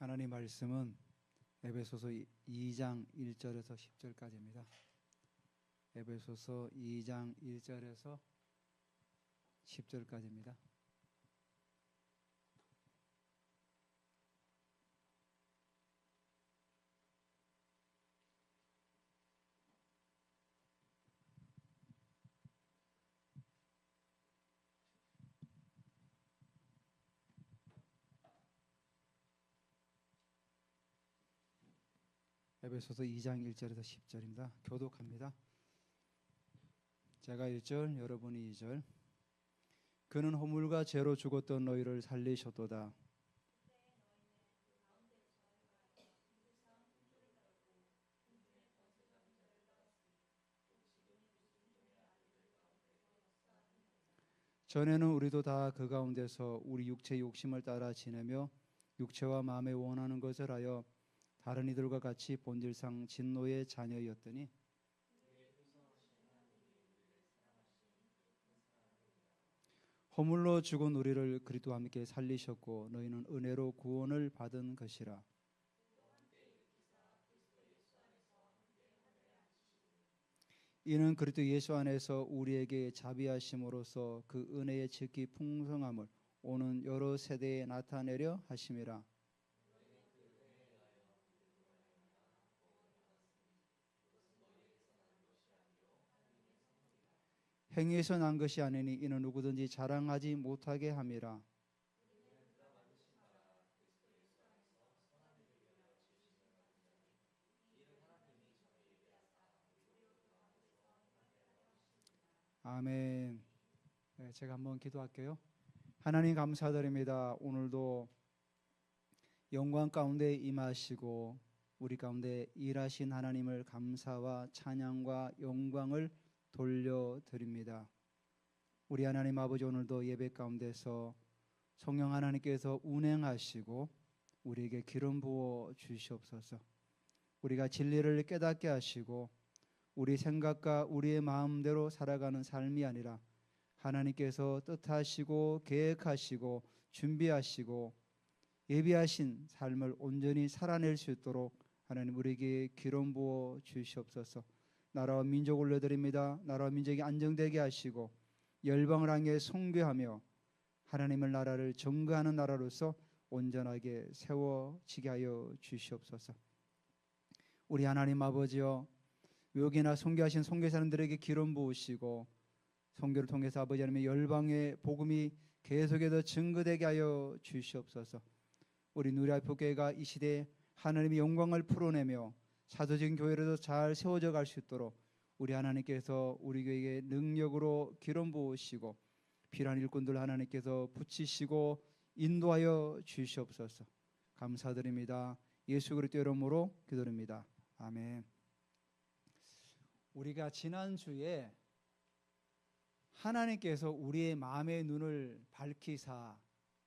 하나님 말씀은 에베소서 2장 1절에서 10절까지입니다. 에베소서 2장 1절에서 10절까지입니다. 에베소서 2장 1절에서 10절입니다. 교독합니다. 제가 1절, 여러분이 2절. 그는 허물과 죄로 죽었던 너희를 살리셨도다. 전에는 우리도 다 그 가운데서 우리 육체의 욕심을 따라 지내며 육체와 마음에 원하는 것을 하여 다른 이들과 같이 본질상 진노의 자녀였더니 허물로 죽은 우리를 그리스도와 함께 살리셨고 너희는 은혜로 구원을 받은 것이라. 이는 그리스도 예수 안에서 우리에게 자비하심으로써 그 은혜의 지극히 풍성함을 오는 여러 세대에 나타내려 하심이라. 행위에서 난 것이 아니니 이는 누구든지 자랑하지 못하게 함이라. 아멘. 네, 제가 한번 기도할게요. 하나님 감사드립니다. 오늘도 영광 가운데 임하시고 우리 가운데 일하신 하나님을 감사와 찬양과 영광을 돌려드립니다. 우리 하나님 아버지, 오늘도 예배 가운데서 성령 하나님께서 운행하시고 우리에게 기름 부어 주시옵소서. 우리가 진리를 깨닫게 하시고 우리 생각과 우리의 마음대로 살아가는 삶이 아니라 하나님께서 뜻하시고 계획하시고 준비하시고 예비하신 삶을 온전히 살아낼 수 있도록 하나님 우리에게 기름 부어 주시옵소서. 나라와 민족 올려드립니다. 나라와 민족이 안정되게 하시고 열방을 향해 선교하며 하나님의 나라를 증거하는 나라로서 온전하게 세워지게 하여 주시옵소서. 우리 하나님 아버지여, 외국이나 선교하신 선교사님들에게 기름 부으시고 선교를 통해서 아버지 하나님의 열방의 복음이 계속해서 증거되게 하여 주시옵소서. 우리 누리아교회가 이 시대에 하나님의 영광을 풀어내며 사도적인 교회로도 잘 세워져 갈 수 있도록 우리 하나님께서 우리 교회에 능력으로 기름 부으시고 필요한 일꾼들 하나님께서 붙이시고 인도하여 주시옵소서. 감사드립니다. 예수 그리스도 이름으로 기도드립니다. 아멘. 우리가 지난주에 하나님께서 우리의 마음의 눈을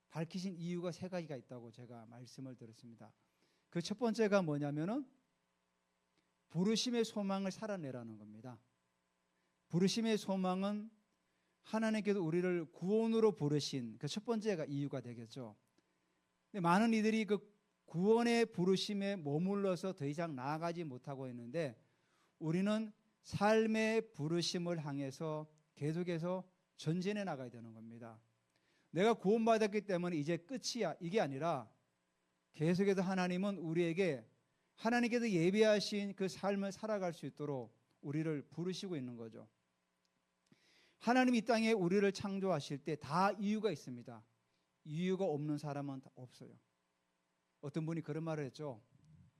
밝히신 이유가 세 가지가 있다고 제가 말씀을 드렸습니다. 그 첫 번째가 뭐냐면은 부르심의 소망을 살아내라는 겁니다. 부르심의 소망은 하나님께서 우리를 구원으로 부르신 그 첫 번째가 이유가 되겠죠. 근데 많은 이들이 그 구원의 부르심에 머물러서 더 이상 나아가지 못하고 있는데 우리는 삶의 부르심을 향해서 계속해서 전진해 나가야 되는 겁니다. 내가 구원받았기 때문에 이제 끝이야, 이게 아니라 계속해서 하나님은 우리에게 하나님께서 예비하신 그 삶을 살아갈 수 있도록 우리를 부르시고 있는 거죠. 하나님이 이 땅에 우리를 창조하실 때 다 이유가 있습니다. 이유가 없는 사람은 없어요. 어떤 분이 그런 말을 했죠.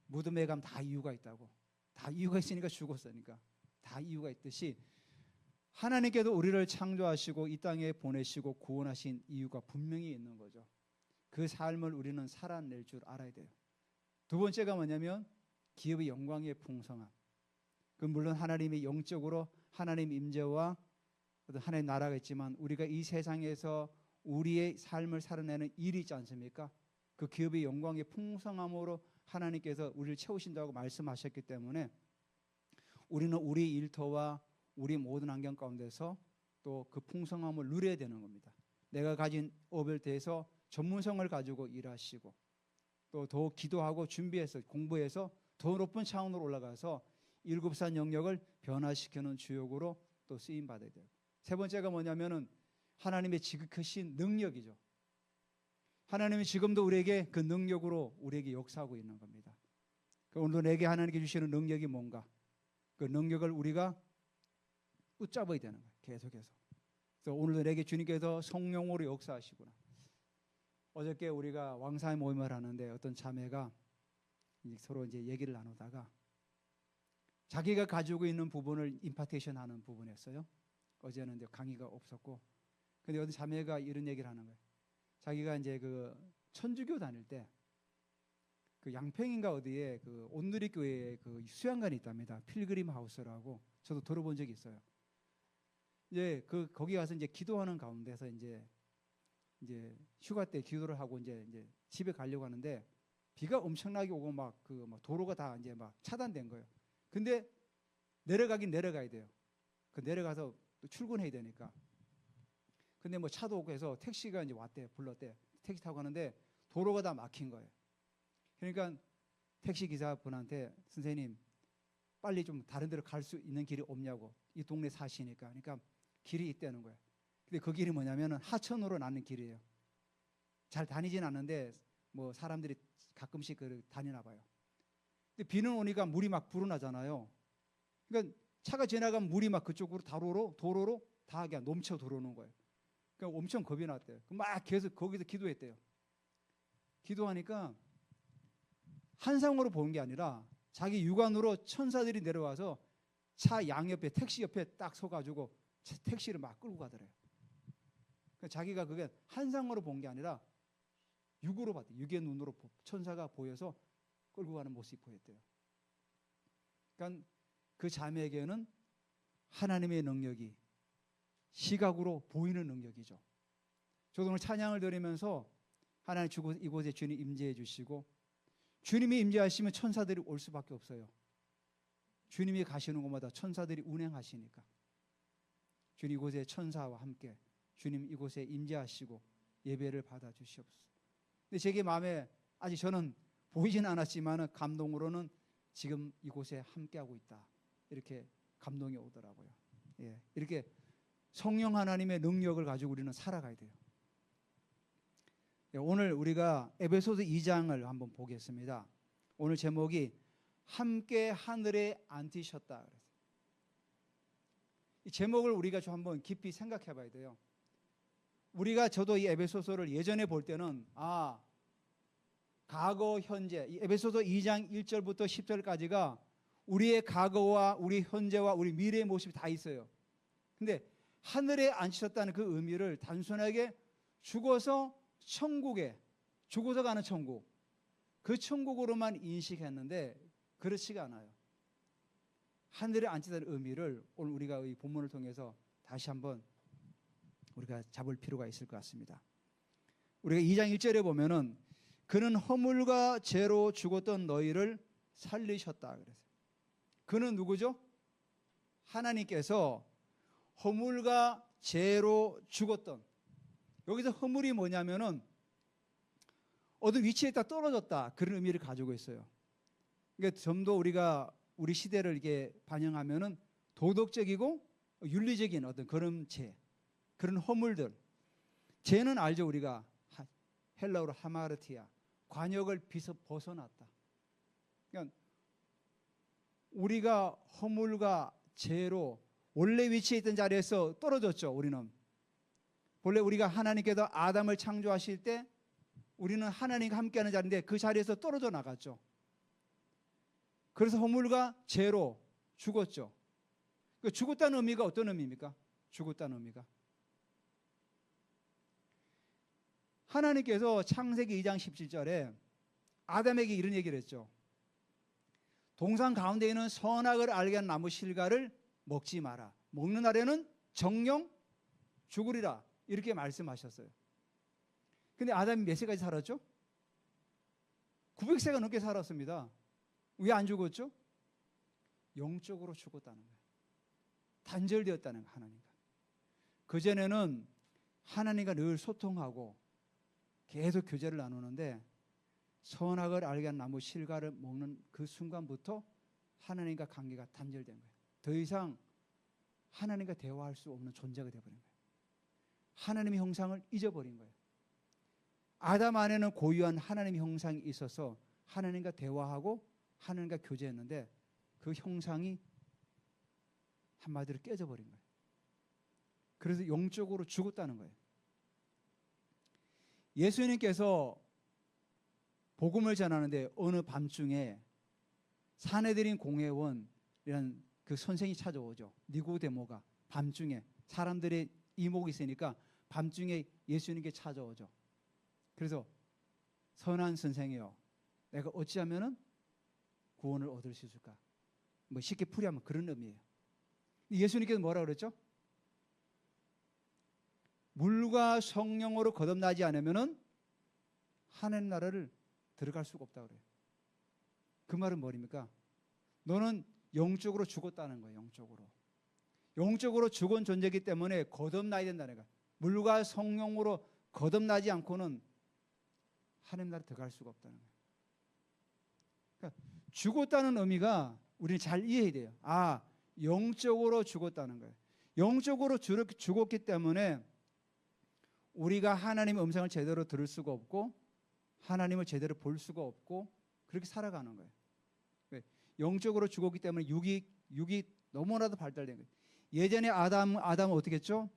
무덤에 가면 다 이유가 있다고. 다 이유가 있으니까 죽었으니까. 다 이유가 있듯이 하나님께서 우리를 창조하시고 이 땅에 보내시고 구원하신 이유가 분명히 있는 거죠. 그 삶을 우리는 살아낼 줄 알아야 돼요. 두 번째가 뭐냐면 기업의 영광의 풍성함. 그 물론 하나님의 영적으로 하나님 임재와 어떤 하나님의 나라가 있지만 우리가 이 세상에서 우리의 삶을 살아내는 일이 있지 않습니까? 그 기업의 영광의 풍성함으로 하나님께서 우리를 채우신다고 말씀하셨기 때문에 우리는 우리 일터와 우리 모든 환경 가운데서 또 그 풍성함을 누려야 되는 겁니다. 내가 가진 업에 대해서 전문성을 가지고 일하시고 또 더 기도하고 준비해서 공부해서 더 높은 차원으로 올라가서 일곱산 영역을 변화시키는 주역으로 또 쓰임 받아야 돼요. 세 번째가 뭐냐면은 하나님의 지극하신 능력이죠. 하나님이 지금도 우리에게 그 능력으로 우리에게 역사하고 있는 겁니다. 오늘도 내게 하나님께 주시는 능력이 뭔가, 그 능력을 우리가 붙잡아야 되는 거예요. 계속해서. 그래서 오늘도 내게 주님께서 성령으로 역사하시구나. 어저께 우리가 왕사의 모임을 하는데 어떤 자매가 서로 이제 얘기를 나누다가 자기가 가지고 있는 부분을 임파테이션 하는 부분이었어요. 어제는 이제 강의가 없었고, 근데 어떤 자매가 이런 얘기를 하는 거예요. 자기가 이제 그 천주교 다닐 때 그 양평인가 어디에 그 온누리 교회에 그 수양관이 있답니다. 필그림 하우스라고 저도 들어본 적이 있어요. 이제 그 거기 가서 이제 기도하는 가운데서 이제 휴가 때 기도를 하고 이제 집에 가려고 하는데 비가 엄청나게 오고 막 도로가 다 이제 막 차단된 거예요. 근데 내려가긴 내려가야 돼요. 그 내려가서 또 출근해야 되니까. 근데 뭐 차도 없고 해서 택시가 이제 왔대, 불렀대. 택시 타고 가는데 도로가 다 막힌 거예요. 그러니까 택시 기사분한테 선생님 빨리 좀 다른 데로 갈 수 있는 길이 없냐고. 이 동네 사시니까. 그러니까 길이 있다는 거예요. 근데 그 길이 뭐냐면은 하천으로 나는 길이에요. 잘 다니진 않는데 뭐 사람들이 가끔씩 다니나 봐요. 근데 비는 오니까 물이 막 불어나잖아요. 그러니까 차가 지나가면 물이 막 그쪽으로 도로로 다 그냥 넘쳐 들어오는 거예요. 그러니까 엄청 겁이 났대요. 막 계속 거기서 기도했대요. 기도하니까 한상으로 보는 게 아니라 자기 육안으로 천사들이 내려와서 차 양옆에 택시 옆에 딱 서가지고 택시를 막 끌고 가더래요. 그러니까 자기가 그게 한상으로 본 게 아니라 육으로 봤대요. 육의 눈으로 천사가 보여서 끌고 가는 모습이 보였대요. 그러니까 그 자매에게는 하나님의 능력이 시각으로 보이는 능력이죠. 저도 오늘 찬양을 드리면서 하나님 이곳에 주님 임재해 주시고 주님이 임재하시면 천사들이 올 수밖에 없어요. 주님이 가시는 곳마다 천사들이 운행하시니까 주님 이곳에 천사와 함께 주님 이곳에 임재하시고 예배를 받아 주시옵소서. 근데 제게 마음에 아직 저는 보이진 않았지만 감동으로는 지금 이곳에 함께하고 있다. 이렇게 감동이 오더라고요. 예, 이렇게 성령 하나님의 능력을 가지고 우리는 살아가야 돼요. 예, 오늘 우리가 에베소서 2장을 한번 보겠습니다. 오늘 제목이 함께 하늘에 앉으셨다. 이 제목을 우리가 좀 한번 깊이 생각해 봐야 돼요. 저도 이 에베소서를 예전에 볼 때는 과거, 현재, 이 에베소서 2장 1절부터 10절까지가 우리의 과거와 우리 현재와 우리 미래의 모습이 다 있어요. 근데 하늘에 앉으셨다는 그 의미를 단순하게 죽어서 가는 천국, 그 천국으로만 인식했는데 그렇지가 않아요. 하늘에 앉으셨다는 의미를 오늘 우리가 이 본문을 통해서 다시 한번 우리가 잡을 필요가 있을 것 같습니다. 우리가 2장 1절에 보면은 그는 허물과 죄로 죽었던 너희를 살리셨다 그랬어요. 그는 누구죠? 하나님께서 허물과 죄로 죽었던, 여기서 허물이 뭐냐면은 어떤 위치에 딱 떨어졌다, 그런 의미를 가지고 있어요. 그러니까 좀 더 우리가 우리 시대를 이렇게 반영하면은 도덕적이고 윤리적인 어떤 그런 죄, 그런 허물들. 죄는 알죠. 우리가 헬라어로 하마르티아, 관역을 벗어났다. 그러니까 우리가 허물과 죄로 원래 위치에 있던 자리에서 떨어졌죠. 우리는 원래 우리가 하나님께서 아담을 창조하실 때 우리는 하나님과 함께하는 자리인데 그 자리에서 떨어져 나갔죠. 그래서 허물과 죄로 죽었죠. 죽었다는 의미가 어떤 의미입니까? 죽었다는 의미가 하나님께서 창세기 2장 17절에 아담에게 이런 얘기를 했죠. 동산 가운데 있는 선악을 알게 하는 나무 실과를 먹지 마라. 먹는 날에는 정령 죽으리라. 이렇게 말씀하셨어요. 근데 아담이 몇 세까지 살았죠? 900세가 넘게 살았습니다. 왜 안 죽었죠? 영적으로 죽었다는 거예요. 단절되었다는 거예요. 하나님과. 그전에는 하나님과 늘 소통하고 계속 교제를 나누는데 선악을 알게 한 나무 실과를 먹는 그 순간부터 하나님과 관계가 단절된 거예요. 더 이상 하나님과 대화할 수 없는 존재가 되어버린 거예요. 하나님의 형상을 잊어버린 거예요. 아담 안에는 고유한 하나님의 형상이 있어서 하나님과 대화하고 하나님과 교제했는데 그 형상이 한마디로 깨져버린 거예요. 그래서 영적으로 죽었다는 거예요. 예수님께서 복음을 전하는데 어느 밤중에 사내들인 공회원이라는 그 선생이 찾아오죠. 니고데모가 밤중에 사람들의 이목이 있으니까 밤중에 예수님께 찾아오죠. 그래서 선한 선생이요, 내가 어찌하면은 구원을 얻을 수 있을까? 뭐 쉽게 풀이하면 그런 의미예요. 예수님께서 뭐라 그랬죠? 물과 성령으로 거듭나지 않으면은 하나님 나라를 들어갈 수가 없다 그래요. 그 말은 뭐입니까? 너는 영적으로 죽었다는 거예요. 영적으로 죽은 존재이기 때문에 거듭나야 된다는 거예요. 물과 성령으로 거듭나지 않고는 하나님 나라 들어갈 수가 없다는 거예요. 그러니까 죽었다는 의미가 우리는 잘 이해해야 돼요. 아, 영적으로 죽었다는 거예요. 영적으로 죽었기 때문에 우리가 하나님의 음성을 제대로 들을 수가 없고 하나님을 제대로 볼 수가 없고 그렇게 살아가는 거예요. 영적으로 죽었기 때문에 육이 너무나도 발달된 거예요. 예전에 아담은 어떻게 했죠?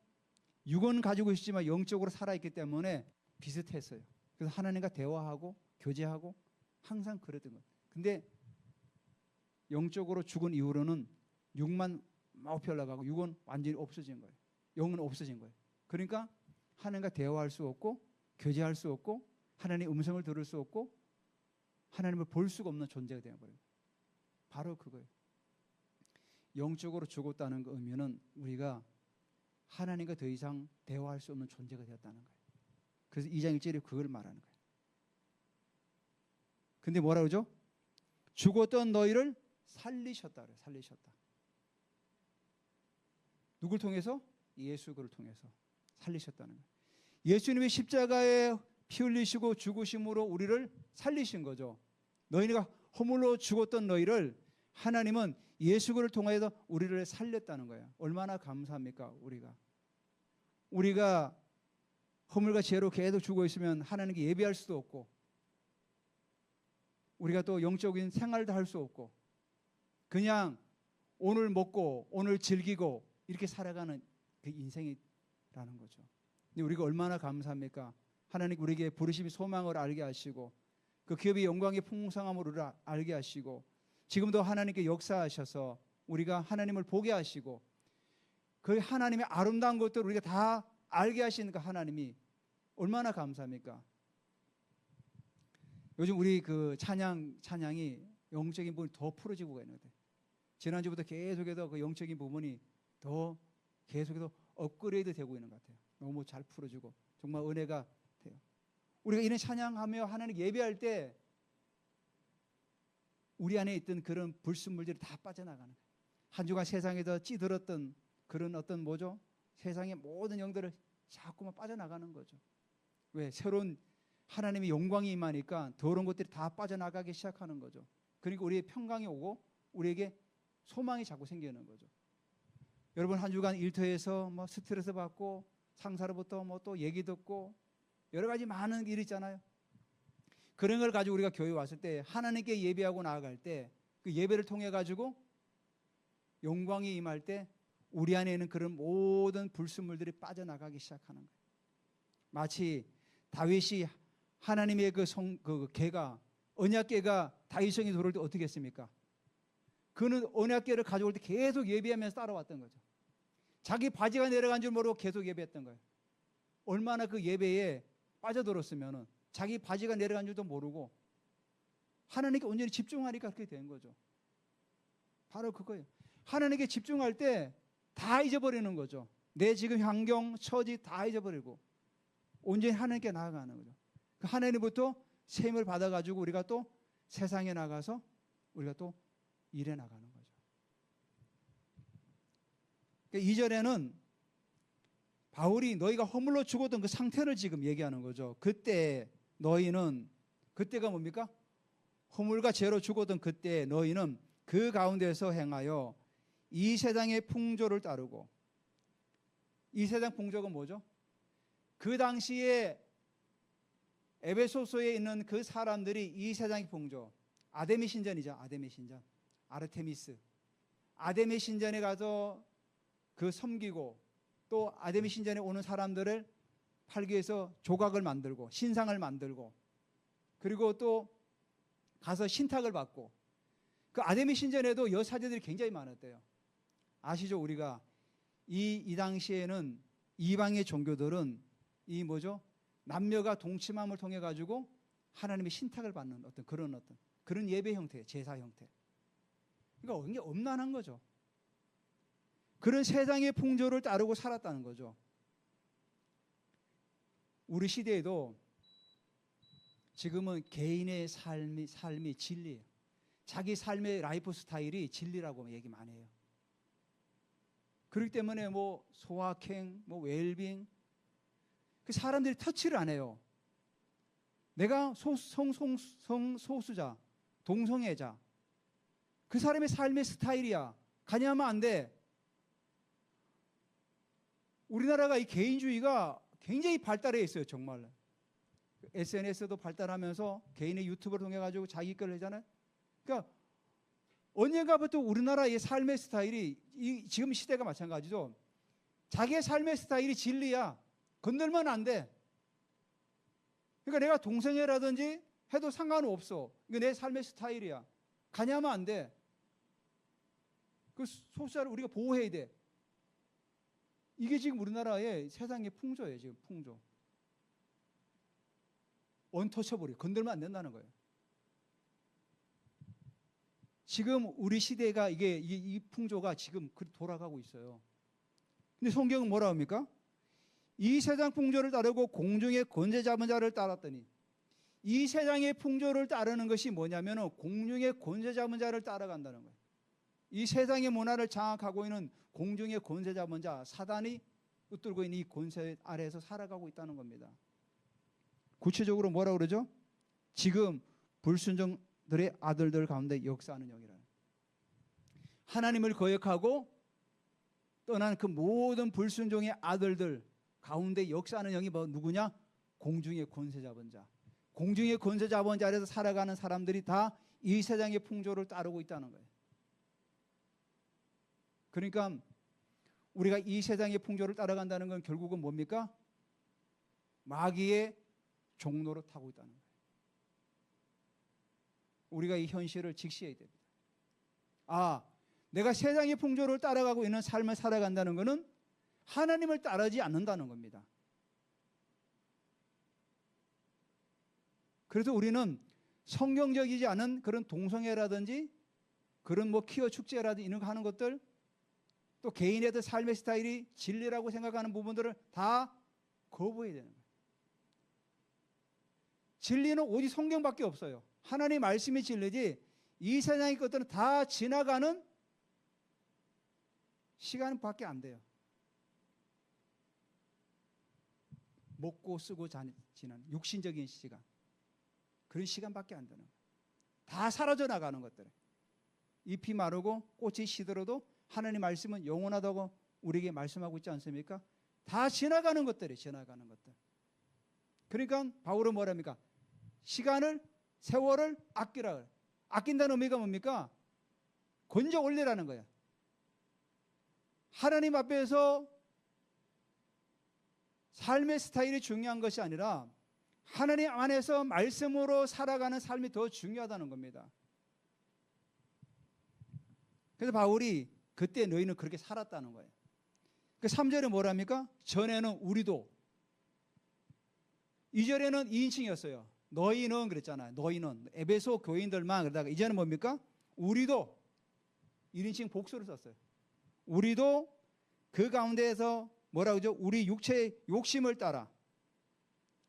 육은 가지고 있지만 영적으로 살아있기 때문에 비슷했어요. 그래서 하나님과 대화하고 교제하고 항상 그랬던 거예요. 근데 영적으로 죽은 이후로는 육만 마우피 올라가고 육은 완전히 없어진 거예요. 영은 없어진 거예요. 그러니까 하나님과 대화할 수 없고 교제할 수 없고 하나님의 음성을 들을 수 없고 하나님을 볼 수가 없는 존재가 되어버려요. 바로 그거예요. 영적으로 죽었다는 그 의미는 우리가 하나님과 더 이상 대화할 수 없는 존재가 되었다는 거예요. 그래서 2장 1절에 그걸 말하는 거예요. 근데 뭐라 그러죠? 죽었던 너희를 살리셨다 그래요. 살리셨다. 누굴 통해서? 예수 그를 통해서 살리셨다는 거예요. 예수님이 십자가에 피 흘리시고 죽으심으로 우리를 살리신 거죠. 너희가 허물로 죽었던 너희를 하나님은 예수 그를 통해서 우리를 살렸다는 거예요. 얼마나 감사합니까? 우리가 허물과 죄로 계속 죽어 있으면 하나님께 예배할 수도 없고 우리가 또 영적인 생활도 할 수 없고 그냥 오늘 먹고 오늘 즐기고 이렇게 살아가는 그 인생이라는 거죠. 근데 우리가 얼마나 감사합니까? 하나님 우리에게 부르심의 소망을 알게 하시고 그 기업의 영광의 풍성함을 알게 하시고 지금도 하나님께 역사하셔서 우리가 하나님을 보게 하시고 그 하나님의 아름다운 것들을 우리가 다 알게 하시는 그 하나님이 얼마나 감사합니까? 요즘 우리 그 찬양이 영적인 부분이 더 풀어지고 있는데 지난주부터 계속해서 그 영적인 부분이 더 계속해서 업그레이드 되고 있는 것 같아요. 너무 잘 풀어지고 정말 은혜가 돼요. 우리가 이런 찬양하며 하나님 예배할 때 우리 안에 있던 그런 불순물들이 다 빠져나가는 거예요. 한 주간 세상에서 찌들었던 그런 어떤 뭐죠? 세상의 모든 영들을 자꾸만 빠져나가는 거죠. 왜? 새로운 하나님의 영광이 임하니까 더러운 것들이 다 빠져나가기 시작하는 거죠. 그러니까 우리의 평강이 오고 우리에게 소망이 자꾸 생기는 거죠. 여러분 한 주간 일터에서 뭐 스트레스 받고 상사로부터 뭐 또 얘기 듣고 여러 가지 많은 일이 있잖아요. 그런 걸 가지고 우리가 교회 왔을 때 하나님께 예배하고 나아갈 때 그 예배를 통해 가지고 영광이 임할 때 우리 안에 있는 그런 모든 불순물들이 빠져나가기 시작하는 거예요. 마치 다윗이 하나님의 그 궤가 언약궤가 다윗성에 들어올 때 어떻게 했습니까? 그는 언약궤를 가져올 때 계속 예배하면서 따라왔던 거죠. 자기 바지가 내려간 줄 모르고 계속 예배했던 거예요. 얼마나 그 예배에 빠져들었으면 자기 바지가 내려간 줄도 모르고 하나님께 온전히 집중하니까 그렇게 된 거죠. 바로 그거예요. 하나님께 집중할 때 다 잊어버리는 거죠. 내 지금 환경, 처지 다 잊어버리고 온전히 하나님께 나아가는 거죠. 그 하나님부터 세임을 받아가지고 우리가 또 세상에 나가서 우리가 또 일해 나가는 거죠. 그러니까 2절에는 바울이 너희가 허물로 죽었던 그 상태를 지금 얘기하는 거죠. 그때 너희는 그때가 뭡니까? 허물과 죄로 죽었던 그때 너희는 그 가운데서 행하여 이 세상의 풍조를 따르고, 이 세상 풍조가 뭐죠? 그 당시에 에베소서에 있는 그 사람들이 이 세상의 풍조, 아데미 신전이죠. 아데미 신전, 아르테미스, 아데미 신전에 가서 그 섬기고, 또 아데미 신전에 오는 사람들을 팔기 위해서 조각을 만들고 신상을 만들고, 그리고 또 가서 신탁을 받고, 그 아데미 신전에도 여사제들이 굉장히 많았대요. 아시죠? 우리가 이 당시에는 이방의 종교들은 이 뭐죠? 남녀가 동침함을 통해 가지고 하나님의 신탁을 받는 그런 예배 형태, 제사 형태. 그러니까 굉장히 엄난한 거죠. 그런 세상의 풍조를 따르고 살았다는 거죠. 우리 시대에도 지금은 개인의 삶이 진리예요. 자기 삶의 라이프 스타일이 진리라고 얘기 많이 해요. 그렇기 때문에 뭐 소확행, 뭐 웰빙, 그 사람들이 터치를 안 해요. 내가 성소수자, 동성애자, 그 사람의 삶의 스타일이야. 가냐면 안 돼. 우리나라가 이 개인주의가 굉장히 발달해 있어요, 정말. SNS도 발달하면서 개인의 유튜브를 통해 가지고 자기 것을 하잖아요. 그러니까 언젠가부터 우리나라의 삶의 스타일이 지금 시대가 마찬가지죠. 자기의 삶의 스타일이 진리야. 건들면 안 돼. 그러니까 내가 동성애라든지 해도 상관은 없어. 이거 내 삶의 스타일이야. 가냐면 안 돼. 그 소수자를 우리가 보호해야 돼. 이게 지금 우리나라의 세상의 풍조예요. 지금 풍조. 언터처블이 건들면 안 된다는 거예요. 지금 우리 시대가 이 풍조가 지금 돌아가고 있어요. 근데 성경은 뭐라 합니까? 이 세상 풍조를 따르고 공중의 권세 잡은 자를 따랐더니, 이 세상의 풍조를 따르는 것이 뭐냐면 공중의 권세 잡은 자를 따라간다는 거예요. 이 세상의 문화를 장악하고 있는 공중의 권세 잡은 자, 사단이 붙들고 있는 이 권세 아래에서 살아가고 있다는 겁니다. 구체적으로 뭐라고 그러죠? 지금 불순종들의 아들들 가운데 역사하는 영이라는, 하나님을 거역하고 떠난 그 모든 불순종의 아들들 가운데 역사하는 영이 누구냐? 공중의 권세 잡은 자. 공중의 권세 잡은 자 아래서 살아가는 사람들이 다 이 세상의 풍조를 따르고 있다는 거예요. 그러니까 우리가 이 세상의 풍조를 따라간다는 건 결국은 뭡니까? 마귀의 종로로 타고 있다는 거예요. 우리가 이 현실을 직시해야 됩니다. 내가 세상의 풍조를 따라가고 있는 삶을 살아간다는 것은 하나님을 따르지 않는다는 겁니다. 그래서 우리는 성경적이지 않은 그런 동성애라든지 그런 뭐 퀴어 축제라든지 이런 거 하는 것들, 또 개인의 삶의 스타일이 진리라고 생각하는 부분들을 다 거부해야 되는 거예요. 진리는 오직 성경밖에 없어요. 하나님 말씀이 진리지 이 세상의 것들은 다 지나가는 시간밖에 안 돼요. 먹고 쓰고 지나는 육신적인 시간, 그런 시간밖에 안 되는 거예요. 다 사라져 나가는 것들. 잎이 마르고 꽃이 시들어도 하나님 말씀은 영원하다고 우리에게 말씀하고 있지 않습니까? 다 지나가는 것들이 지나가는 것들. 그러니까 바울은 뭐랍니까? 시간을, 세월을 아끼라. 아낀다는 의미가 뭡니까? 건져 올리라는 거예요. 하나님 앞에서 삶의 스타일이 중요한 것이 아니라 하나님 안에서 말씀으로 살아가는 삶이 더 중요하다는 겁니다. 그래서 바울이 그때 너희는 그렇게 살았다는 거예요. 그 3절에 뭐랍니까? 전에는 우리도, 2절에는 2인칭이었어요. 너희는 그랬잖아요. 너희는 에베소 교인들만, 그러다가 이제는 뭡니까? 우리도 1인칭 복수를 썼어요. 우리도 그 가운데에서 뭐라고 하죠? 우리 육체의 욕심을 따라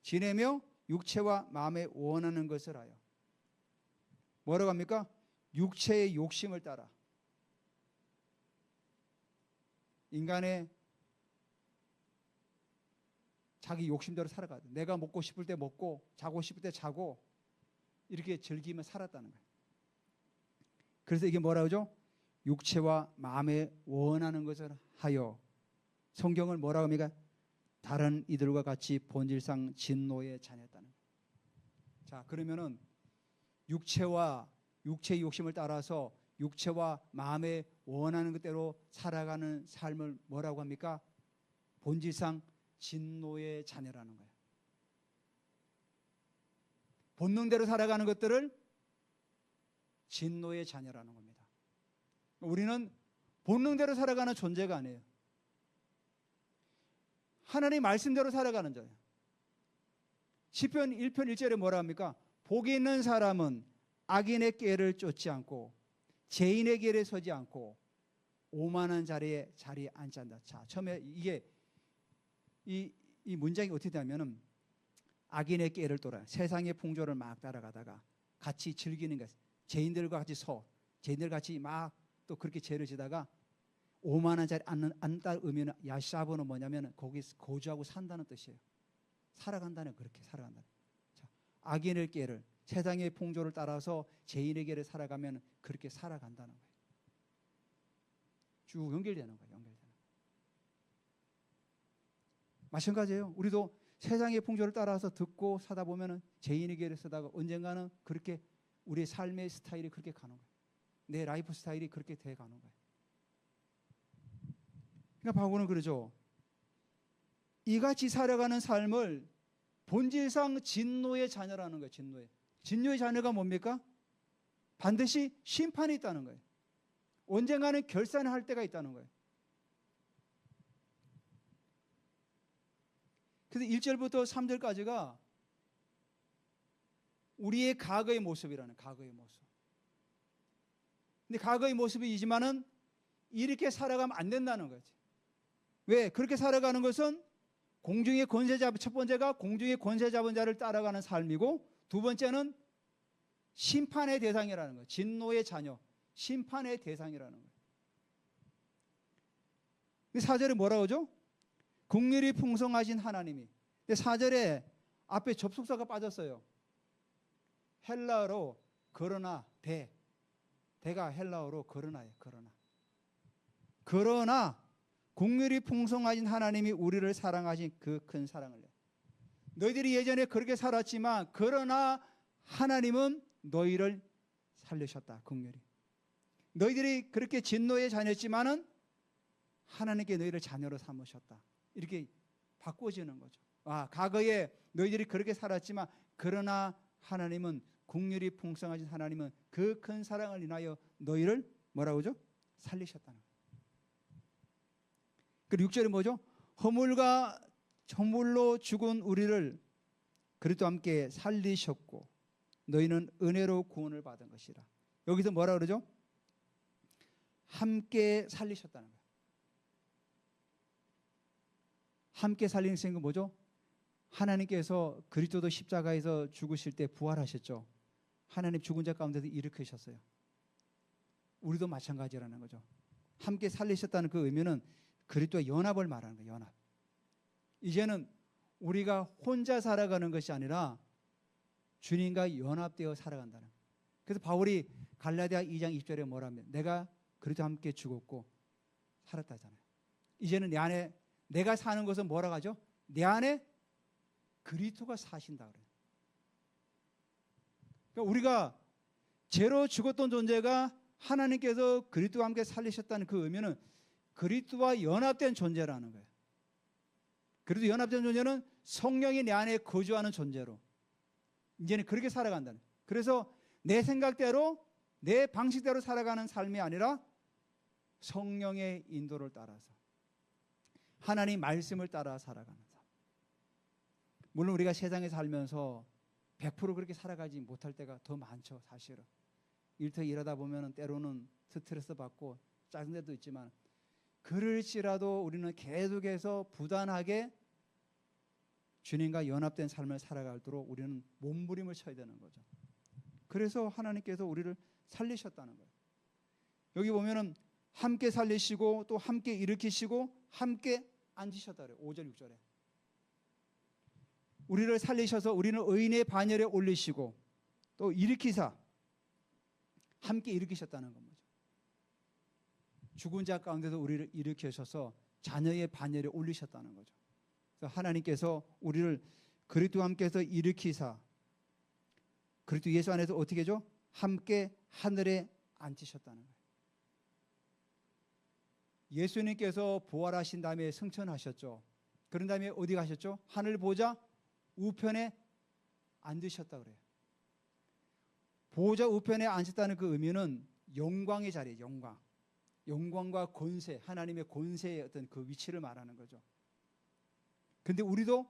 지내며 육체와 마음에 원하는 것을 하여. 뭐라고 합니까? 육체의 욕심을 따라. 인간의 자기 욕심대로 살아가야 돼. 내가 먹고 싶을 때 먹고 자고 싶을 때 자고 이렇게 즐기며 살았다는 거예요. 그래서 이게 뭐라 그러죠? 육체와 마음에 원하는 것을 하여, 성경을 뭐라고 합니까? 다른 이들과 같이 본질상 진노의 자녀였다는 거예요. 자, 그러면은 육체의 욕심을 따라서 육체와 마음에 원하는 것대로 살아가는 삶을 뭐라고 합니까? 본질상 진노의 자녀라는 거예요. 본능대로 살아가는 것들을 진노의 자녀라는 겁니다. 우리는 본능대로 살아가는 존재가 아니에요. 하나님 말씀대로 살아가는 자예요. 시편 1편 1절에 뭐라 합니까? 복이 있는 사람은 악인의 꾀를 쫓지 않고 죄인의 길에 서지 않고 오만한 자리에 앉지 않는다. 자, 처음에 이게 이 문장이 어떻게 되냐면은 악인의 꾀를 따라 세상의 풍조를 막 따라가다가 같이 즐기는 것, 죄인들과 같이 죄인들 같이 막 또 그렇게 죄를 지다가 오만한 자리에 앉다 의미는 야샤브는 뭐냐면 거기서 거주하고 산다는 뜻이에요. 살아간다는, 그렇게 살아간다. 자, 악인의 꾀를, 세상의 풍조를 따라서 죄인의 길을 살아가면 그렇게 살아간다는 거예요. 쭉 연결되는 거예요. 마찬가지예요. 우리도 세상의 풍조를 따라서 듣고 사다 보면은 죄인의 길을 쓰다가 언젠가는 그렇게 우리의 삶의 스타일이 그렇게 가는 거예요. 내 라이프 스타일이 그렇게 돼 가는 거예요. 그러니까 바울은 그러죠. 이같이 살아가는 삶을 본질상 진노의 자녀라는 거예요. 진노의 자녀가 뭡니까? 반드시 심판이 있다는 거예요. 언젠가는 결산을 할 때가 있다는 거예요. 그래서 1절부터 3절까지가 우리의 과거의 모습이라는, 과거의 모습. 근데 과거의 모습이지만은 이렇게 살아가면 안 된다는 거지. 왜? 그렇게 살아가는 것은 공중의 권세 잡은, 첫 번째가 공중의 권세 잡은 자를 따라가는 삶이고, 두 번째는 심판의 대상이라는 거예요. 진노의 자녀, 심판의 대상이라는 거예요. 근데 4절에 뭐라고 하죠? 긍휼이 풍성하신 하나님이. 근데 4절에 앞에 접속사가 빠졌어요. 헬라어로 그러나, 대가 헬라어로 그러나예요. 그러나 긍휼이 풍성하신 하나님이 우리를 사랑하신 그 큰 사랑을, 너희들이 예전에 그렇게 살았지만 그러나 하나님은 너희를 살리셨다. 긍휼이. 너희들이 그렇게 진노의 자녀였지만은 하나님께 너희를 자녀로 삼으셨다. 이렇게 바꿔지는 거죠. 과거에 너희들이 그렇게 살았지만 그러나 하나님은, 긍휼이 풍성하신 하나님은 그 큰 사랑을 인하여 너희를 뭐라고 하죠? 살리셨다는 거예요. 그리고 6절에 뭐죠? 허물로 죽은 우리를 그리스도와 함께 살리셨고 너희는 은혜로 구원을 받은 것이라. 여기서 뭐라 그러죠? 함께 살리셨다는 거예요. 함께 살리는 생각은 뭐죠? 하나님께서 그리스도도 십자가에서 죽으실 때 부활하셨죠. 하나님 죽은 자 가운데서 일으키셨어요. 우리도 마찬가지라는 거죠. 함께 살리셨다는 그 의미는 그리스도의 연합을 말하는 거예요. 연합. 이제는 우리가 혼자 살아가는 것이 아니라 주님과 연합되어 살아간다는 거예요. 그래서 바울이 갈라디아 2장 20절에 뭐라면 내가 그리스도와 함께 죽었고 살았다잖아요. 이제는 내 안에 내가 사는 것은 뭐라고 하죠? 내 안에 그리스도가 사신다 그래요. 그러니까 우리가 죄로 죽었던 존재가 하나님께서 그리스도와 함께 살리셨다는 그 의미는 그리스도와 연합된 존재라는 거예요. 그리스도 연합된 존재는 성령이 내 안에 거주하는 존재로 이제는 그렇게 살아간다는 거예요. 그래서 내 생각대로 내 방식대로 살아가는 삶이 아니라 성령의 인도를 따라서 하나님 말씀을 따라 살아가는 삶. 물론 우리가 세상에 살면서 100% 그렇게 살아가지 못할 때가 더 많죠. 사실은 일터 일하다 보면 때로는 스트레스 받고 짜증 때도 있지만 그럴지라도 우리는 계속해서 부단하게 주님과 연합된 삶을 살아가도록 우리는 몸부림을 쳐야 되는 거죠. 그래서 하나님께서 우리를 살리셨다는 거예요. 여기 보면은 함께 살리시고 또 함께 일으키시고 함께 앉으셨다 그래요. 5절 6절에 우리를 살리셔서 우리는 의인의 반열에 올리시고 또 일으키사 함께 일으키셨다는 겁니다. 죽은 자 가운데서 우리를 일으키셔서 자녀의 반열에 올리셨다는 거죠. 그래서 하나님께서 우리를 그리스도와 함께해서 일으키사 그리스도 예수 안에서 어떻게 하죠? 함께 하늘에 앉히셨다는 거예요. 예수님께서 부활하신 다음에 승천하셨죠. 그런 다음에 어디 가셨죠? 하늘 보좌 우편에 앉으셨다 그래요. 보좌 우편에 앉았다는 그 의미는 영광의 자리예요. 영광. 영광과 권세, 하나님의 권세의 어떤 그 위치를 말하는 거죠. 근데 우리도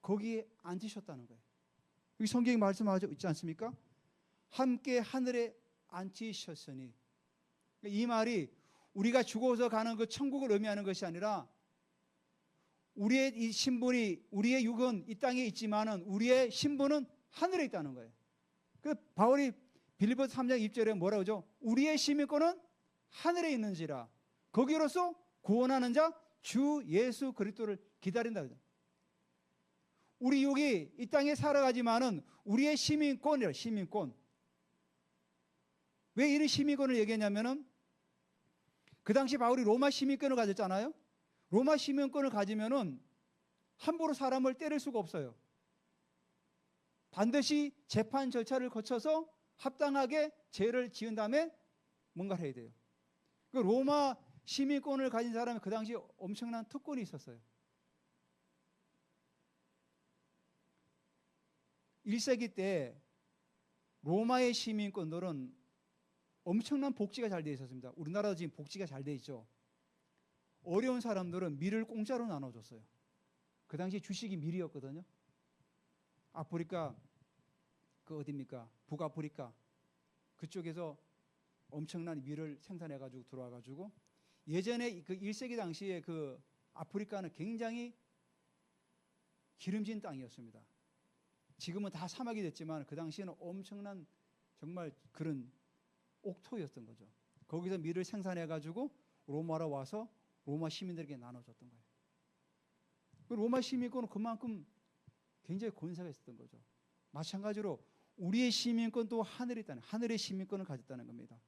거기에 앉으셨다는 거예요. 여기 성경이 말씀하고 있지 않습니까? 함께 하늘에 앉히셨으니. 이 말이 우리가 죽어서 가는 그 천국을 의미하는 것이 아니라 우리의 이 신분이, 우리의 육은 이 땅에 있지만은 우리의 신분은 하늘에 있다는 거예요. 그 바울이 빌립보서 3장 2절에 뭐라고 하죠? 우리의 시민권은 하늘에 있는지라 거기로서 구원하는 자 주 예수 그리스도를 기다린다. 우리 육이 이 땅에 살아가지만은 우리의 시민권이에요. 시민권. 왜 이런 시민권을 얘기했냐면은 그 당시 바울이 로마 시민권을 가졌잖아요. 로마 시민권을 가지면은 함부로 사람을 때릴 수가 없어요. 반드시 재판 절차를 거쳐서 합당하게 죄를 지은 다음에 뭔가를 해야 돼요. 그 로마 시민권을 가진 사람이 그 당시 엄청난 특권이 있었어요. 1세기 때 로마의 시민권들은 엄청난 복지가 잘 되어 있었습니다. 우리나라도 지금 복지가 잘 되어 있죠. 어려운 사람들은 밀을 공짜로 나눠줬어요. 그 당시 주식이 밀이었거든요. 아프리카 그 어디입니까? 북아프리카 그쪽에서 엄청난 밀을 생산해가지고 들어와가지고 예전에 그 1세기 당시에 그 아프리카는 굉장히 기름진 땅이었습니다. 지금은 다 사막이 됐지만 그 당시에는 엄청난 정말 그런 옥토였던 거죠. 거기서 밀을 생산해가지고 로마로 와서 로마 시민들에게 나눠줬던 거예요. 그 로마 시민권은 그만큼 굉장히 권세가 있었던 거죠. 마찬가지로 우리의 시민권도 하늘에 있다는, 하늘의 시민권을 가졌다는 겁니다.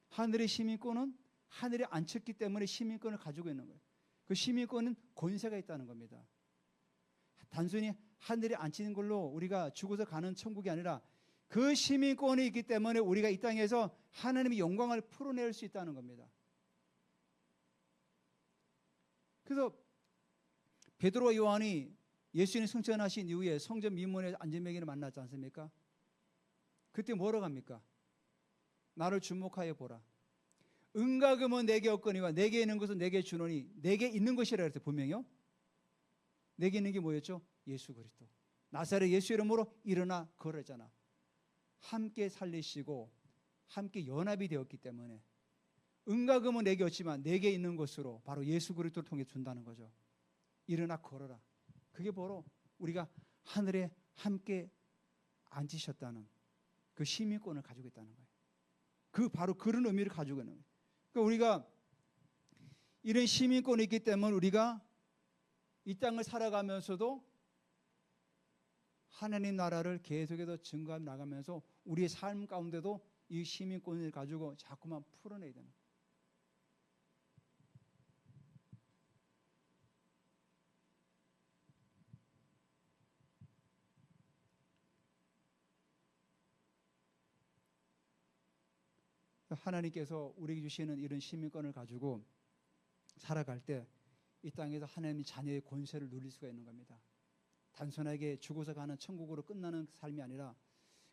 하늘의 시민권은 하늘에 앉혔기 때문에 시민권을 가지고 있는 거예요. 그 시민권은 권세가 있다는 겁니다. 단순히 하늘에 앉히는 걸로 우리가 죽어서 가는 천국이 아니라 그 시민권이 있기 때문에 우리가 이 땅에서 하나님의 영광을 풀어낼 수 있다는 겁니다. 그래서 베드로와 요한이 예수님 승천하신 이후에 성전 미문에 안전병이를 만났지 않습니까? 그때 뭐라고 합니까? 나를 주목하여 보라. 은과 금은 내게 없거니와 내게 있는 것은 내게 주노니 내게 있는 것이라 그랬어요. 분명히요. 내게 있는 게 뭐였죠? 예수 그리스도. 나사렛 예수 이름으로 일어나 걸었잖아. 함께 살리시고 함께 연합이 되었기 때문에 은과 금은 내게 없지만 내게 있는 것으로 바로 예수 그리스도를 통해 준다는 거죠. 일어나 걸어라. 그게 바로 우리가 하늘에 함께 앉으셨다는 그 시민권을 가지고 있다는 거예요. 그 바로 그런 의미를 가지고 있는 거예요. 그러니까 우리가 이런 시민권이 있기 때문에 우리가 이 땅을 살아가면서도 하나님 나라를 계속해서 증거해 나가면서 우리의 삶 가운데도 이 시민권을 가지고 자꾸만 풀어내야 되는 거예요. 하나님께서 우리에게 주시는 이런 시민권을 가지고 살아갈 때 이 땅에서 하나님의 자녀의 권세를 누릴 수가 있는 겁니다. 단순하게 죽어서 가는 천국으로 끝나는 삶이 아니라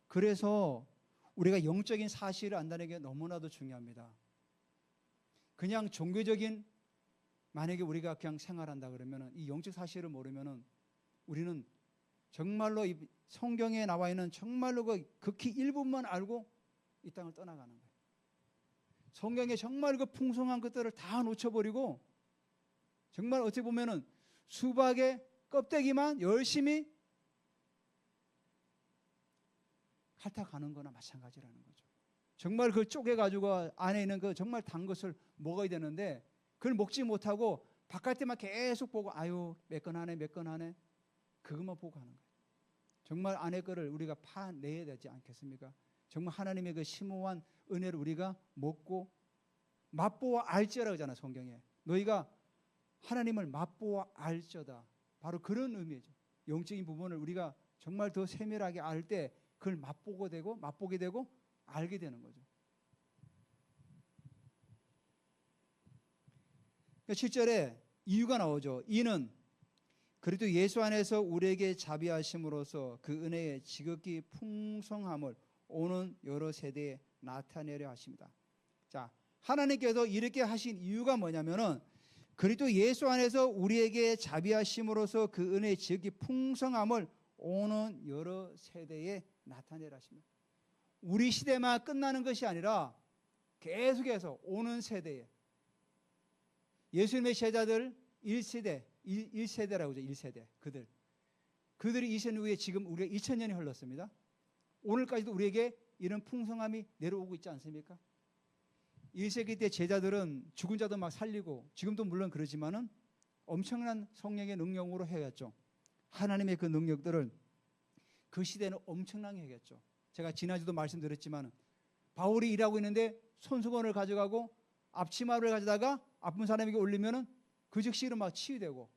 그래서 우리가 영적인 사실을 안다는 게 너무나도 중요합니다. 그냥 종교적인 만약에 우리가 그냥 생활한다 그러면 이 영적 사실을 모르면 우리는 정말로 이 성경에 나와 있는 정말로 그 극히 일부만 알고 이 땅을 떠나가는 거예요. 성경에 정말 그 풍성한 것들을 다 놓쳐버리고 정말 어찌 보면은 수박의 껍데기만 열심히 핥아가는 거나 마찬가지라는 거죠. 정말 그걸 쪼개가지고 안에 있는 그 정말 단 것을 먹어야 되는데 그걸 먹지 못하고 바깥에만 계속 보고 아유 몇 건 하네 몇 건 하네 그것만 보고 하는 거예요. 정말 아내 거를 우리가 파내야 되지 않겠습니까? 정말 하나님의 그 심오한 은혜를 우리가 먹고 맛보아 알지어라 하잖아, 성경에. 너희가 하나님을 맛보아 알지어다. 바로 그런 의미죠. 영적인 부분을 우리가 정말 더 세밀하게 알 때 그걸 맛보게 되고 알게 되는 거죠. 7절에 이유가 나오죠. 이는 그리도 예수 안에서 우리에게 자비하심으로써 그 은혜의 지극히 풍성함을 오는 여러 세대에 나타내려 하십니다. 자, 하나님께서 이렇게 하신 이유가 뭐냐면은 그리도 예수 안에서 우리에게 자비하심으로써 그 은혜의 지극히 풍성함을 오는 여러 세대에 나타내려 하십니다. 우리 시대만 끝나는 것이 아니라 계속해서 오는 세대에 예수님의 제자들 1세대라고 하죠. 1세대. 그들이 이신 후에 지금 우리가 2000년이 흘렀습니다. 오늘까지도 우리에게 이런 풍성함이 내려오고 있지 않습니까? 1세기 때 제자들은 죽은 자도 막 살리고 지금도 물론 그러지만은 엄청난 성령의 능력으로 해갔죠. 하나님의 그 능력들을 그 시대는 엄청나게 해갔죠. 제가 지난주도 말씀드렸지만 바울이 일하고 있는데 손수건을 가져가고 앞치마를 가져다가 아픈 사람에게 올리면은 그 즉시로 막 치유되고,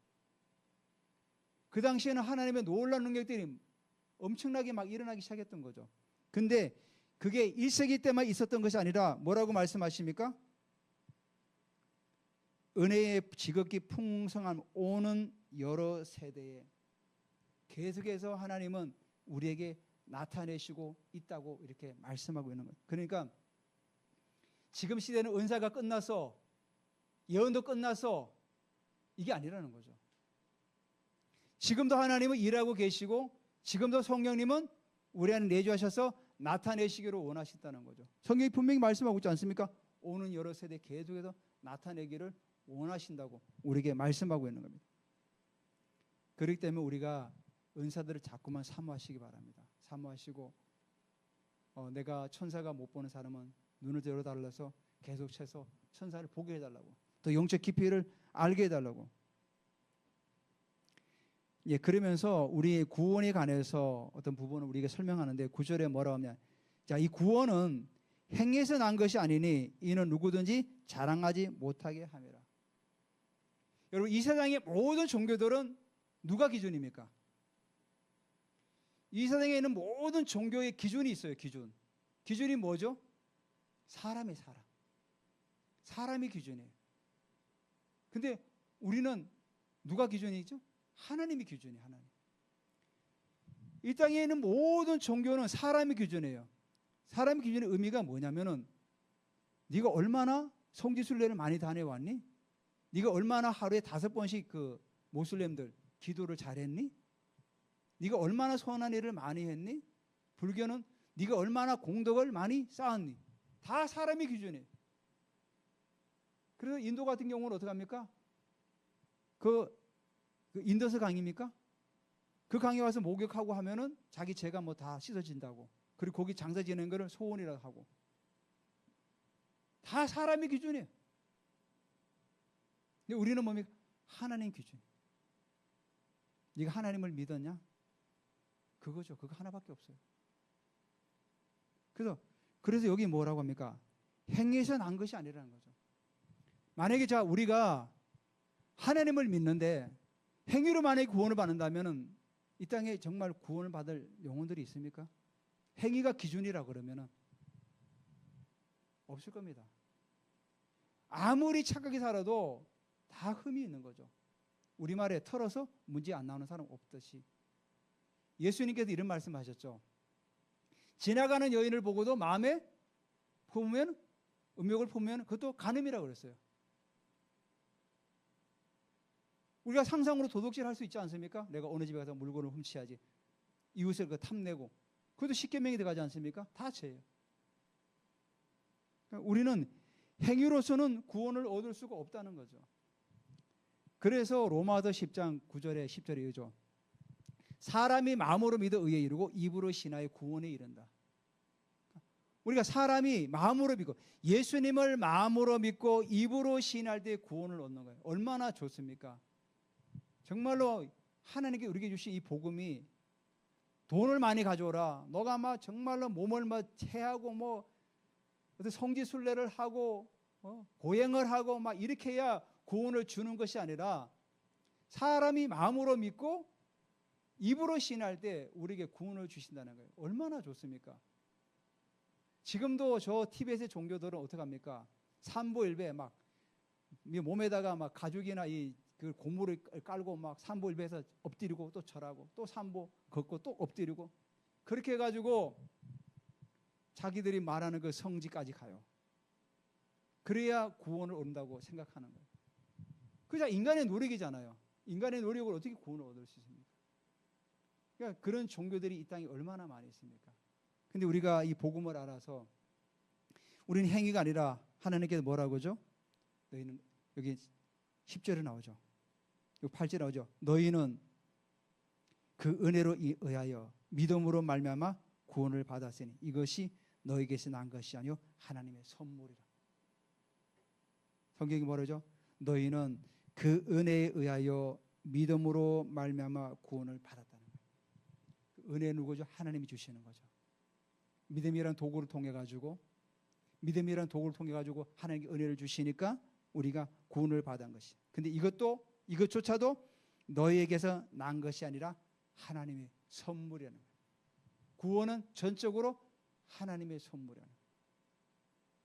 그 당시에는 하나님의 놀라운 능력들이 엄청나게 막 일어나기 시작했던 거죠. 근데 그게 1세기 때만 있었던 것이 아니라 뭐라고 말씀하십니까? 은혜의 지극히 풍성한 오는 여러 세대에 계속해서 하나님은 우리에게 나타내시고 있다고 이렇게 말씀하고 있는 거예요. 그러니까 지금 시대는 은사가 끝나서 예언도 끝나서 이게 아니라는 거죠. 지금도 하나님은 일하고 계시고 지금도 성령님은 우리 안에 내주하셔서 나타내시기를 원하신다는 거죠. 성경이 분명히 말씀하고 있지 않습니까? 오는 여러 세대 계속해서 나타내기를 원하신다고 우리에게 말씀하고 있는 겁니다. 그렇기 때문에 우리가 은사들을 자꾸만 사모하시기 바랍니다. 사모하시고 내가 천사가 못 보는 사람은 눈을 열어달라서 계속 쳐서 천사를 보게 해달라고, 또 영적 깊이를 알게 해달라고. 예, 그러면서 우리 구원에 관해서 어떤 부분을 우리가 설명하는데 9절에 뭐라고 하냐. 자, 이 구원은 행위에서 난 것이 아니니 이는 누구든지 자랑하지 못하게 함이라. 여러분, 이 세상의 모든 종교들은 누가 기준입니까? 이 세상에 있는 모든 종교의 기준이 있어요. 기준이 뭐죠? 사람이 사람이 기준이에요. 근데 우리는 누가 기준이죠? 하나님이 기준이에요. 하나님. 이 땅에 있는 모든 종교는 사람이 기준이에요. 사람의 기준의 의미가 뭐냐면은 네가 얼마나 성지순례를 많이 다녀왔니? 네가 얼마나 하루에 5번씩 그 모슬렘들 기도를 잘했니? 네가 얼마나 선한 일을 많이 했니? 불교는 네가 얼마나 공덕을 많이 쌓았니? 다 사람의 기준이에요. 그래서 인도 같은 경우는 어떻게 합니까? 그 인더스 강입니까? 그 강에 와서 목욕하고 하면은 자기 죄가 뭐 다 씻어진다고. 그리고 거기 장사 지내는 거를 소원이라고 하고. 다 사람의 기준이에요. 근데 우리는 뭡니까? 하나님 기준. 네가 하나님을 믿었냐? 그거죠. 그거 하나밖에 없어요. 그래서 여기 뭐라고 합니까? 행위에서 난 것이 아니라는 거죠. 만약에 자 우리가 하나님을 믿는데 행위로 만약에 구원을 받는다면은 이 땅에 정말 구원을 받을 영혼들이 있습니까? 행위가 기준이라 그러면은 없을 겁니다. 아무리 착하게 살아도 다 흠이 있는 거죠. 우리말에 털어서 문제 안 나오는 사람 없듯이. 예수님께서 이런 말씀하셨죠. 지나가는 여인을 보고도 마음에 품으면 음욕을 품으면 그것도 간음이라고 그랬어요. 우리가 상상으로 도둑질 할 수 있지 않습니까? 내가 어느 집에 가서 물건을 훔쳐야지. 이웃을 탐내고. 그것도 십계명이 들어가지 않습니까? 다 죄예요. 그러니까 우리는 행위로서는 구원을 얻을 수가 없다는 거죠. 그래서 로마서 10장 9절에 10절에 이거죠. 사람이 마음으로 믿어 의에 이르고 입으로 신하여 구원에 이른다. 우리가 사람이 마음으로 믿고 예수님을 마음으로 믿고 입으로 신할 때 구원을 얻는 거예요. 얼마나 좋습니까? 정말로 하나님께 우리에게 주신 이 복음이 돈을 많이 가져오라. 너가 막 정말로 몸을 막 체하고 뭐 어떤 성지순례를 하고 고행을 하고 막 이렇게 해야 구원을 주는 것이 아니라 사람이 마음으로 믿고 입으로 신할 때 우리에게 구원을 주신다는 거예요. 얼마나 좋습니까? 지금도 저 티베트의 종교들은 어떻게 합니까? 삼보일배 막 몸에다가 막 가죽이나 그 고무를 깔고 막 삼보일배에서 엎드리고 또 절하고 또 삼보 걷고 또 엎드리고 그렇게 해가지고 자기들이 말하는 그 성지까지 가요. 그래야 구원을 얻는다고 생각하는 거예요. 그냥 인간의 노력이잖아요. 인간의 노력을 어떻게 구원을 얻을 수 있습니까? 그러니까 그런 종교들이 이 땅에 얼마나 많이 있습니까? 근데 우리가 이 복음을 알아서 우리는 행위가 아니라 하나님께서 뭐라고 하죠? 너희는 여기 10절에 나오죠. 여기 8절에 나오죠. 너희는 그 은혜로 의하여 믿음으로 말미암아 구원을 받았으니 이것이 너희에게서 난 것이 아니요 하나님의 선물이라. 성경이 뭐라죠? 너희는 그 은혜에 의하여 믿음으로 말미암아 구원을 받았다는 거예요. 그 은혜는 누구죠? 하나님이 주시는 거죠. 믿음이라는 도구를 통해 가지고 하나님께 은혜를 주시니까 우리가 구원을 받은 것이. 근데 이것조차도 너희에게서 난 것이 아니라 하나님의 선물이라는 거예요. 구원은 전적으로 하나님의 선물이라는 거예요.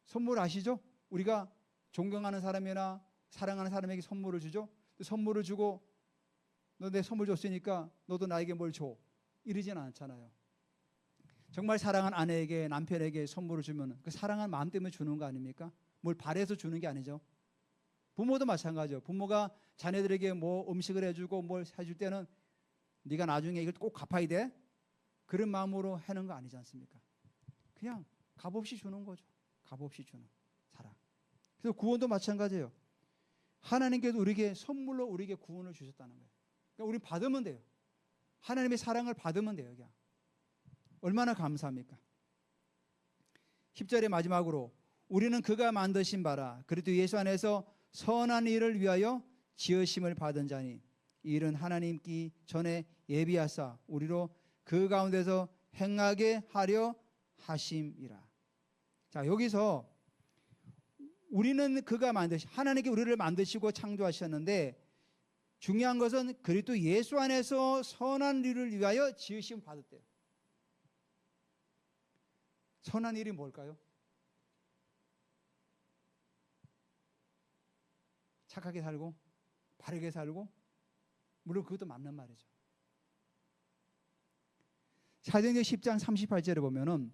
선물 아시죠? 우리가 존경하는 사람이나 사랑하는 사람에게 선물을 주죠. 선물을 주고 너 내 선물 줬으니까 너도 나에게 뭘 줘. 이러지는 않잖아요. 정말 사랑하는 아내에게 남편에게 선물을 주면 그 사랑하는 마음 때문에 주는 거 아닙니까? 뭘 바래서 주는 게 아니죠. 부모도 마찬가지죠. 부모가 자녀들에게 뭐 음식을 해주고 뭘 해줄 때는 네가 나중에 이걸 꼭 갚아야 돼. 그런 마음으로 하는 거 아니지 않습니까? 그냥 값없이 주는 거죠. 값없이 주는 사랑. 그래서 구원도 마찬가지예요. 하나님께서 우리에게 선물로 우리에게 구원을 주셨다는 거예요. 그러니까 우리는 받으면 돼요. 하나님의 사랑을 받으면 돼요. 그냥. 얼마나 감사합니까? 10절의 마지막으로 우리는 그가 만드신 바라 그리스도 예수 안에서 선한 일을 위하여 지으심을 받은 자니 이 일은 하나님께 전에 예비하사 우리로 그 가운데서 행하게 하려 하심이라. 자, 여기서 우리는 그가 하나님께 우리를 만드시고 창조하셨는데 중요한 것은 그리스도 예수 안에서 선한 일을 위하여 지으심을 받았대요. 선한 일이 뭘까요? 착하게 살고 바르게 살고 물론 그것도 맞는 말이죠. 사도행전 10장 38절에 보면은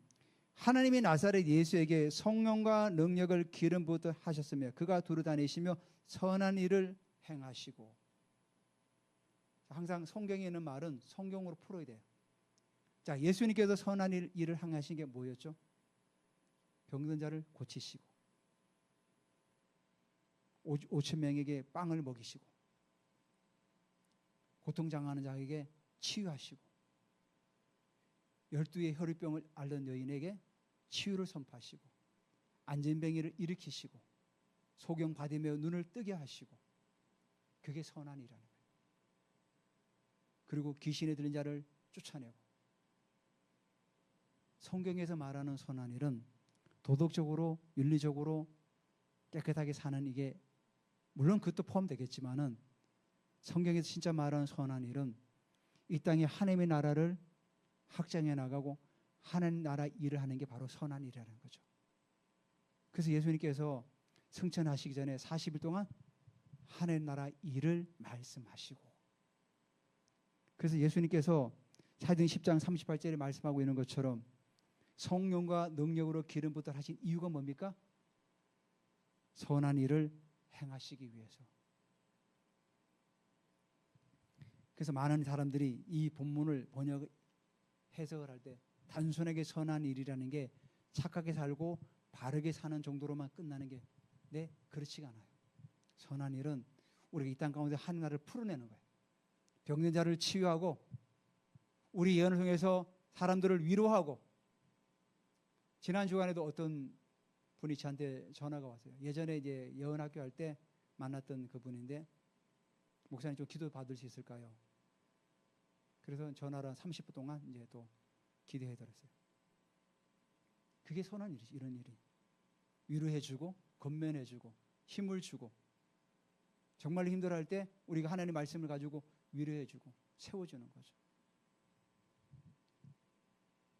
하나님이 나사렛 예수에게 성령과 능력을 기름 부어 하셨으며 그가 두루 다니시며 선한 일을 행하시고. 항상 성경에 있는 말은 성경으로 풀어야 돼요. 자, 예수님께서 선한 일을 행하신 게 뭐였죠? 병든 자를 고치시고 5천 명에게 빵을 먹이시고 고통당하는 자에게 치유하시고 12의 혈루병을 앓는 여인에게 치유를 선포하시고 안진뱅이를 일으키시고 소경 받으며 눈을 뜨게 하시고 그게 선한 일이라는 거예요. 그리고 귀신에 들린 자를 쫓아내고 성경에서 말하는 선한 일은 도덕적으로 윤리적으로 깨끗하게 사는 이게 물론 그것도 포함되겠지만은 성경에서 진짜 말하는 선한 일은 이 땅에 하나님의 나라를 확장해 나가고 하나님 나라 일을 하는 게 바로 선한 일이라는 거죠. 그래서 예수님께서 승천하시기 전에 40일 동안 하나님 나라 일을 말씀하시고 그래서 예수님께서 사도행 10장 38절에 말씀하고 있는 것처럼 성령과 능력으로 기름 부어 하신 이유가 뭡니까? 선한 일을 행하시기 위해서. 그래서 많은 사람들이 이 본문을 해석을 할 때 단순하게 선한 일이라는 게 착하게 살고 바르게 사는 정도로만 끝나는 게 그렇지가 않아요. 선한 일은 우리가 이 땅 가운데 하나님 나라를 풀어내는 거예요. 병든 자를 치유하고 우리 예언을 통해서 사람들을 위로하고 지난 주간에도 어떤 분이 저한테 전화가 왔어요. 예전에 이제 예언학교 할 때 만났던 그분인데 목사님 좀 기도 받을 수 있을까요? 그래서 전화를 한 30분 동안 이제 또 기도해드렸어요. 그게 선한 일이지. 이런 일이 위로해주고 건면해주고 힘을 주고, 정말 힘들어할 때 우리가 하나님의 말씀을 가지고 위로해주고 세워주는 거죠.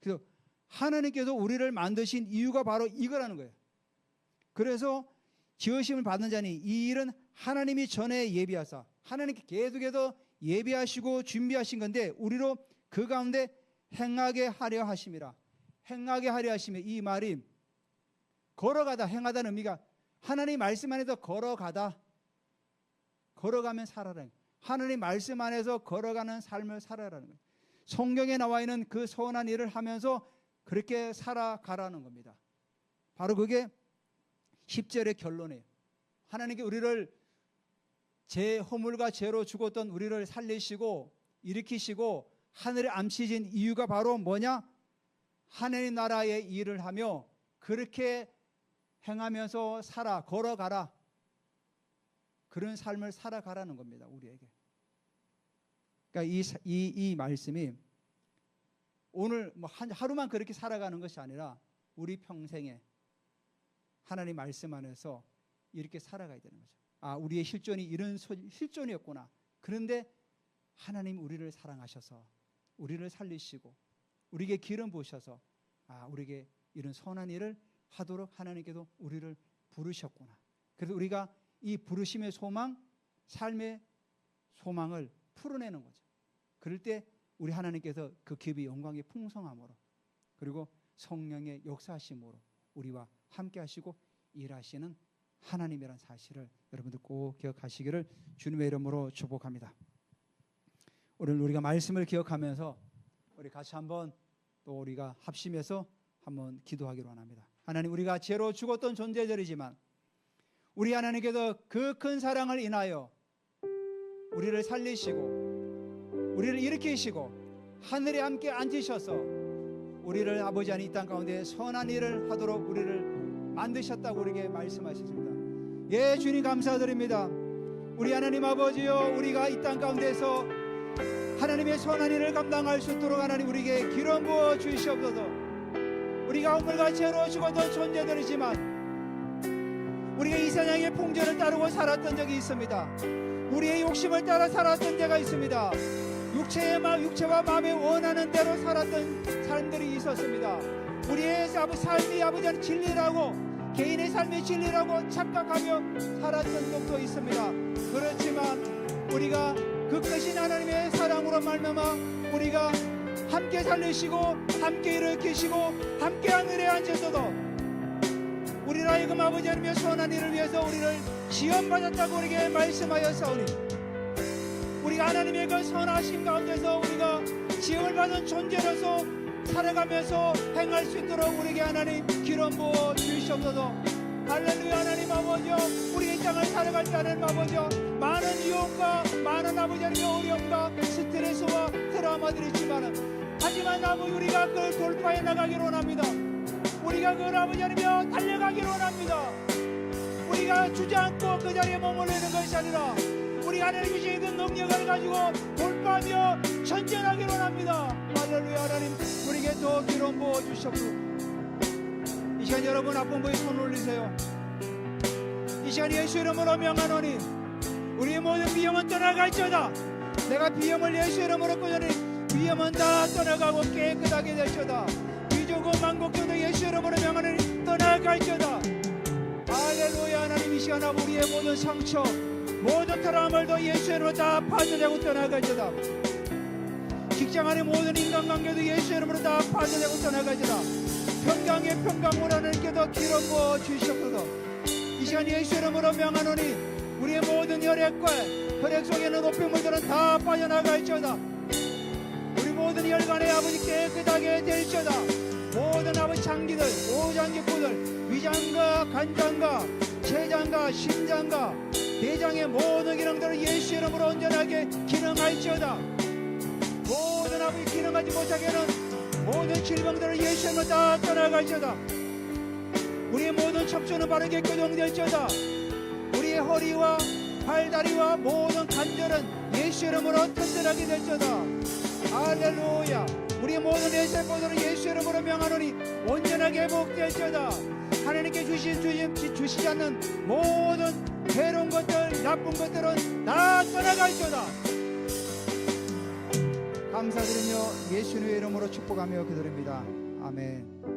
그래서 하나님께서 우리를 만드신 이유가 바로 이거라는 거예요. 그래서 지으심을 받는 자니 이 일은 하나님이 전에 예비하사, 하나님께 계속해서 예비하시고 준비하신 건데 우리로 그 가운데 행하게 하려 하심이라. 행하게 하려 하심이, 이 말이 걸어가다, 행하다는 의미가 하나님 말씀 안에서 걸어가다, 걸어가면 살아라는 거예요. 하나님 말씀 안에서 걸어가는 삶을 살아라는 거예요. 성경에 나와 있는 그 선한 일을 하면서 그렇게 살아가라는 겁니다. 바로 그게 10절의 결론이에요. 하나님께 우리를 제 허물과 죄로 죽었던 우리를 살리시고 일으키시고 하늘에 앉히신 이유가 바로 뭐냐? 하나님 나라의 일을 하며 그렇게 행하면서 걸어가라. 그런 삶을 살아가라는 겁니다. 우리에게. 그러니까 이 말씀이 오늘 뭐 하루만 그렇게 살아가는 것이 아니라 우리 평생에 하나님 말씀 안에서 이렇게 살아가야 되는 거죠. 아, 우리의 실존이 이런 실존이었구나. 그런데 하나님 우리를 사랑하셔서 우리를 살리시고 우리에게 기름 부으셔서 우리에게 이런 선한 일을 하도록 하나님께도 우리를 부르셨구나. 그래서 우리가 이 부르심의 소망, 삶의 소망을 풀어내는 거죠. 그럴 때 우리 하나님께서 그 기업의 영광의 풍성함으로 그리고 성령의 역사하심으로 우리와 함께 하시고 일하시는 하나님이라는 사실을 여러분들 꼭 기억하시기를 주님의 이름으로 축복합니다. 오늘 우리가 말씀을 기억하면서 우리 같이 한번 또 우리가 합심해서 한번 기도하기로 합니다. 하나님, 우리가 죄로 죽었던 존재들이지만 우리 하나님께서 그 큰 사랑을 인하여 우리를 살리시고 우리를 일으키시고 하늘에 함께 앉으셔서 우리를 아버지 안에 이 땅 가운데 선한 일을 하도록 우리를 만드셨다고 우리에게 말씀하셨습니다. 예, 주님 감사드립니다. 우리 하나님 아버지여, 우리가 이 땅 가운데서 하나님의 선한 일을 감당할 수 있도록 하나님 우리에게 기름 부어 주시옵소서. 우리가 허물과 죄로 죽었던 존재들이지만 우리가 이 세상의 풍조를 따르고 살았던 적이 있습니다. 우리의 욕심을 따라 살았던 때가 있습니다. 육체와 마음에 원하는 대로 살았던 삶들이 있었습니다. 우리의 삶이 아버지는 진리라고, 개인의 삶이 진리라고 착각하며 살았던 적도 있습니다. 그렇지만 우리가 그 크신 하나님의 사랑으로 말미암아 우리가 함께 살리시고 함께 일으키시고 함께 하늘에 앉으셔도 우리를 하여금 아버지 하나님의 선한 일을 위해서 우리를 지원받았다고 우리에게 말씀하였사오니 우리가 하나님의 그 선하심 가운데서 우리가 지원을 받은 존재로서 살아가면서 행할 수 있도록 우리에게 하나님 기름 부어 주시옵소서. 할렐루야. 하나님 아버지여, 우리 이 땅을 살아갈 때 하나님 아버지여, 많은 유혹과 많은 아버지 하나님의 어려움과 스트레스와 드라마들이 있지만 하지만 아버지 우리가 그걸 돌파해 나가기로 원합니다. 우리가 그걸 아버지 하나님여 달려가기로 원합니다. 우리가 주저앉고 그 자리에 머물르는 것이 아니라 우리가 하나님 주신 그 능력을 가지고 돌파하며 전진하기로 원합니다. 할렐루야. 하나님 우리에게 더 기름 부어 주시옵소서. 이 시간 여러분 아픈 분이 손 올리세요. 이 시간 예수 이름으로 명하노니 우리의 모든 비염은 떠나갈지어다. 내가 비염을 예수 이름으로 끊으니 비염은 다 떠나가고 깨끗하게 될지어다. 비조고 만곡교도 예수 이름으로 명하노니 떠나갈지어다. 할렐루야. 하나님 이 시간 우리의 모든 상처 모든 트라우마도 예수 이름으로 다 파져내고 떠나갈지어다. 직장 안의 모든 인간관계도 예수 이름으로 다 파져내고 떠나갈지어다. 평강의 평강을 하나님께서 기름 부어 주시옵소서. 이 시간 예수 이름으로 명하노니 우리의 모든 혈액과 혈액 속에 있는 노폐물들은 다 빠져나갈지어다. 우리 모든 혈관의 아버지 깨끗하게 될지어다. 모든 아버지 장기들, 오장기포들, 위장과 간장과 췌장과 심장과 대장의 모든 기능들을 예수 이름으로 온전하게 기능할지어다. 모든 아버지 기능하지 못하게 하는 모든 질병들을 예수 이름으로 다 떠나갈지어다. 우리의 모든 척추는 바르게 교정될지어다. 우리의 허리와 팔다리와 모든 관절은 예수 이름으로 튼튼하게 될지어다. 할렐루야. 우리 모든 내 세포들은 예수 이름으로 명하노니 온전하게 회복될지어다. 하나님께 주시지 않는 모든 괴로운 것들, 나쁜 것들은 다 떠나갈지어다. 감사드리며 예수님의 이름으로 축복하며 기도드립니다. 아멘.